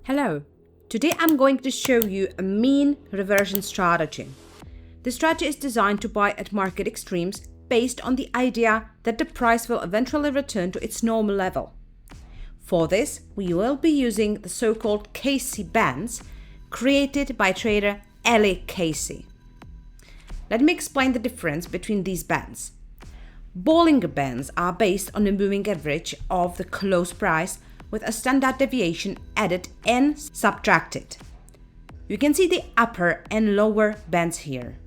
Hello, today I'm going to show you a mean reversion strategy. The strategy is designed to buy at market extremes based on the idea that the price will eventually return to its normal level. For this, we will be using the so-called Casey bands created by trader Eli Casey. Let me explain the difference between these bands. Bollinger Bands are based on the moving average of the close price with a standard deviation added and subtracted. You can see the upper and lower bands here.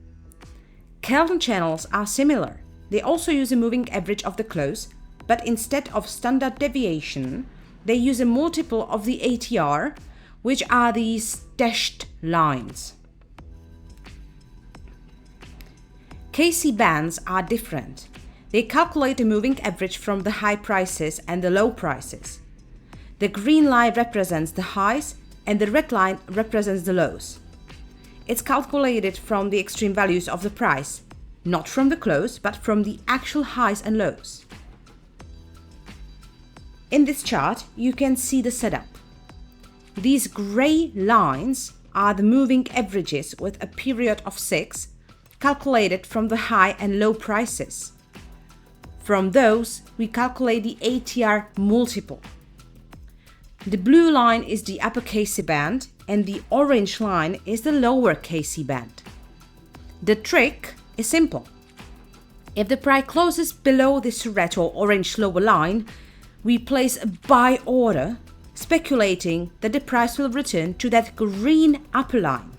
Kelvin channels are similar. They also use a moving average of the close, but instead of standard deviation, they use a multiple of the adhere, which are these dashed lines. Casey bands are different. They calculate a moving average from the high prices and the low prices. The green line represents the highs and the red line represents the lows. It's calculated from the extreme values of the price, not from the close, but from the actual highs and lows. In this chart, you can see the setup. These gray lines are the moving averages with a period of 6, calculated from the high and low prices. From those, we calculate the ATR multiple. The blue line is the upper Casey band and the orange line is the lower Casey band. The trick is simple. If the price closes below this red or orange lower line, we place a buy order, speculating that the price will return to that green upper line.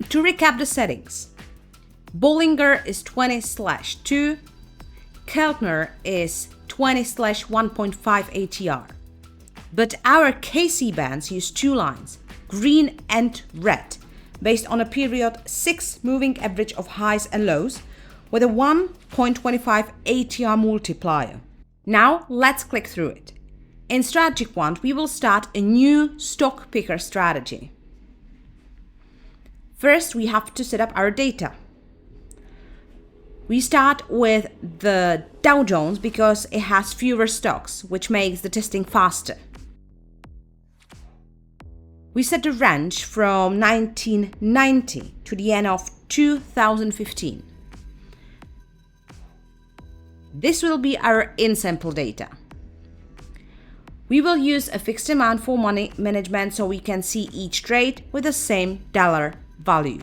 To recap the settings, Bollinger is 20/2, Keltner is 20/1.5 ATR. But our Casey bands use two lines, green and red, based on a period 6 moving average of highs and lows with a 1.25 ATR multiplier. Now let's click through it. In StrategyQuant, we will start a new stock picker strategy. First, we have to set up our data. We start with the Dow Jones because it has fewer stocks, which makes the testing faster. We set the range from 1990 to the end of 2015. This will be our in-sample data. We will use a fixed amount for money management so we can see each trade with the same dollar value.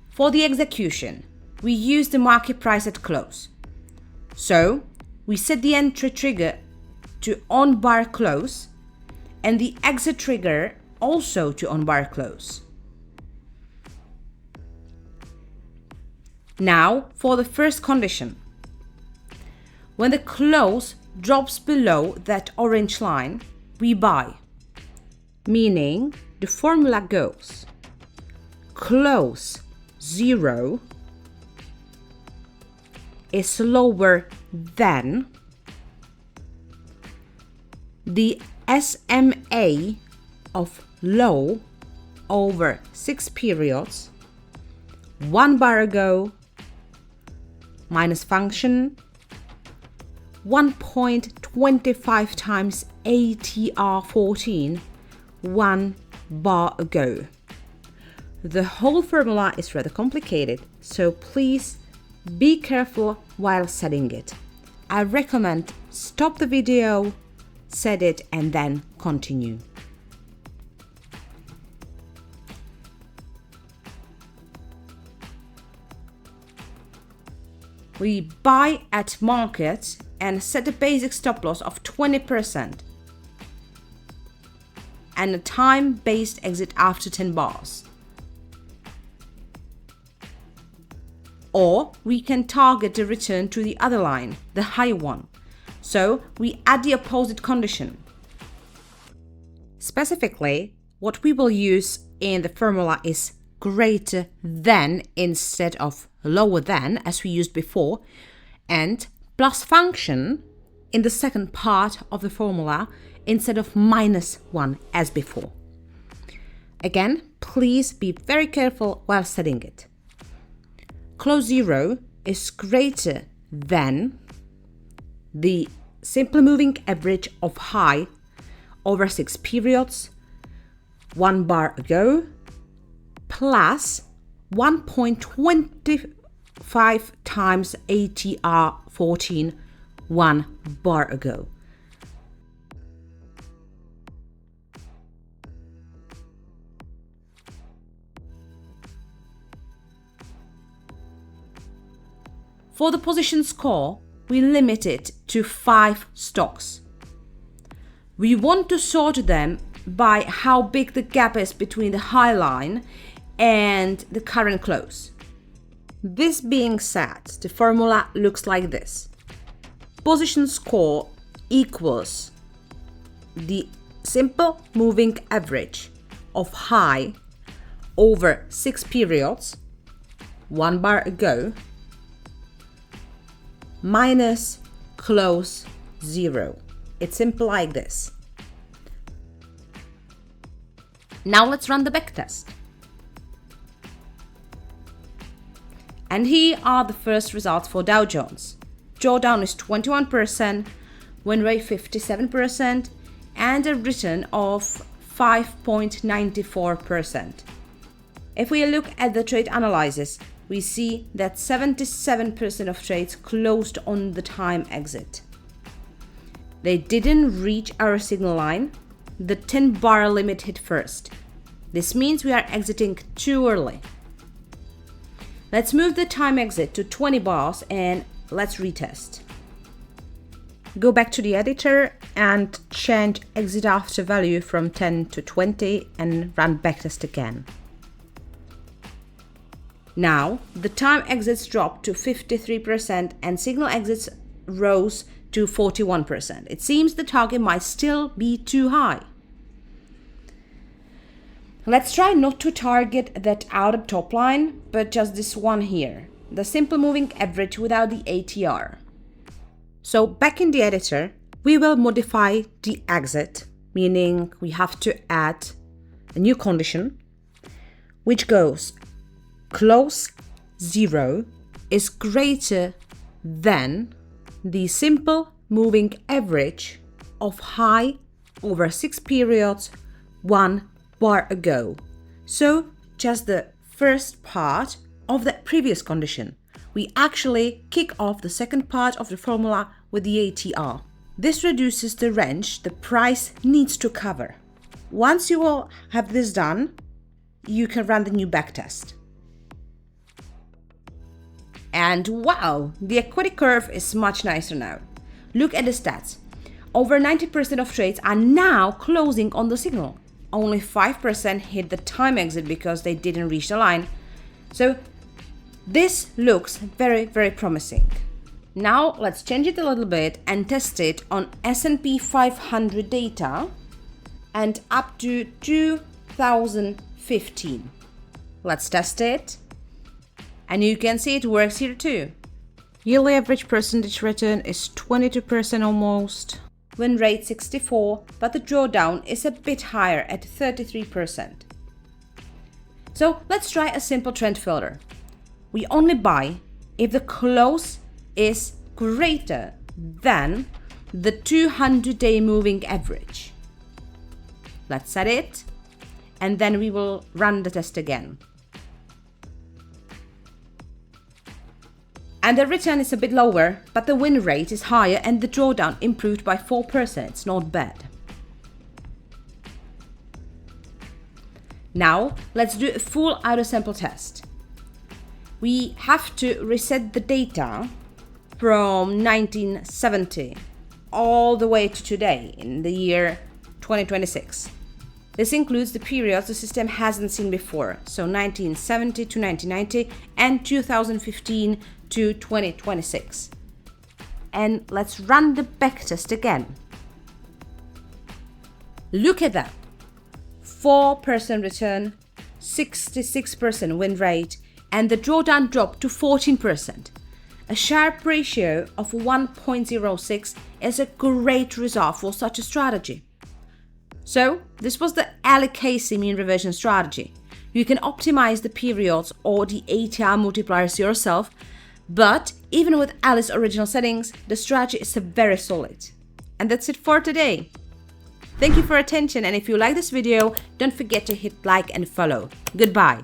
For the execution, we use the market price at close. So, we set the entry trigger to on-bar close and the exit trigger also to on-bar close. Now, for the first condition. When the close drops below that orange line, we buy. Meaning, the formula goes close 0 is lower than the SMA of low over 6 periods, 1 bar ago, minus function, 1.25 times ATR 14, 1 bar ago. The whole formula is rather complicated, so please be careful while setting it. I recommend stop the video, set it, and then continue. We buy at market and set a basic stop loss of 20% and a time-based exit after 10 bars. Or we can target the return to the other line, the high one. So we add the opposite condition. Specifically, what we will use in the formula is greater than instead of lower than, as we used before, and plus function in the second part of the formula instead of -1 as before. Again, please be very careful while setting it. Close 0 is greater than the simple moving average of high over 6 periods 1 bar ago plus 1.25 times ATR 14 1 bar ago. For the position score, we limit it to 5 stocks. We want to sort them by how big the gap is between the high line and the current close. This being said, the formula looks like this. Position score equals the simple moving average of high over 6 periods 1 bar ago minus close 0. It's simple like this. Now let's run the backtest. And here are the first results for Dow Jones. Drawdown is 21%, win rate 57%, and a return of 5.94%. If we look at the trade analysis, we see that 77% of trades closed on the time exit. They didn't reach our signal line. The 10 bar limit hit first. This means we are exiting too early. Let's move the time exit to 20 bars and let's retest. Go back to the editor and change exit after value from 10 to 20 and run backtest again. Now, the time exits dropped to 53% and signal exits rose to 41%. It seems the target might still be too high. Let's try not to target that outer top line, but just this one here, the simple moving average without the ATR. So back in the editor, we will modify the exit, meaning we have to add a new condition, which goes close 0 is greater than the simple moving average of high over 6 periods 1 bar ago. So just the first part of that previous condition. We actually kick off the second part of the formula with the ATR. This reduces the range the price needs to cover. Once you will have this done, you can run the new backtest. And wow, the equity curve is much nicer now. Look at the stats. Over 90% of trades are now closing on the signal. Only 5% hit the time exit because they didn't reach the line. So this looks very, very promising. Now let's change it a little bit and test it on S&P 500 data and up to 2015. Let's test it. And you can see it works here too. Yearly average percentage return is 22% almost. Win rate 64, but the drawdown is a bit higher at 33%. So let's try a simple trend filter. We only buy if the close is greater than the 200-day moving average. Let's set it, and then we will run the test again. And the return is a bit lower, but the win rate is higher and the drawdown improved by 4%. It's not bad. Now, let's do a full auto-sample test. We have to reset the data from 1970 all the way to today in the year 2026. This includes the periods the system hasn't seen before, so 1970 to 1990 and 2015 to 2026. And let's run the backtest again. Look at that. 4% return, 66% win rate, and the drawdown dropped to 14%. A Sharpe ratio of 1.06 is a great result for such a strategy. So this was the Casey mean reversion strategy. You can optimize the periods or the ATR multipliers yourself, But even with Alice's original settings, the strategy is very solid. And that's it for today. Thank you for your attention, and if you like this video, don't forget to hit like and follow. Goodbye.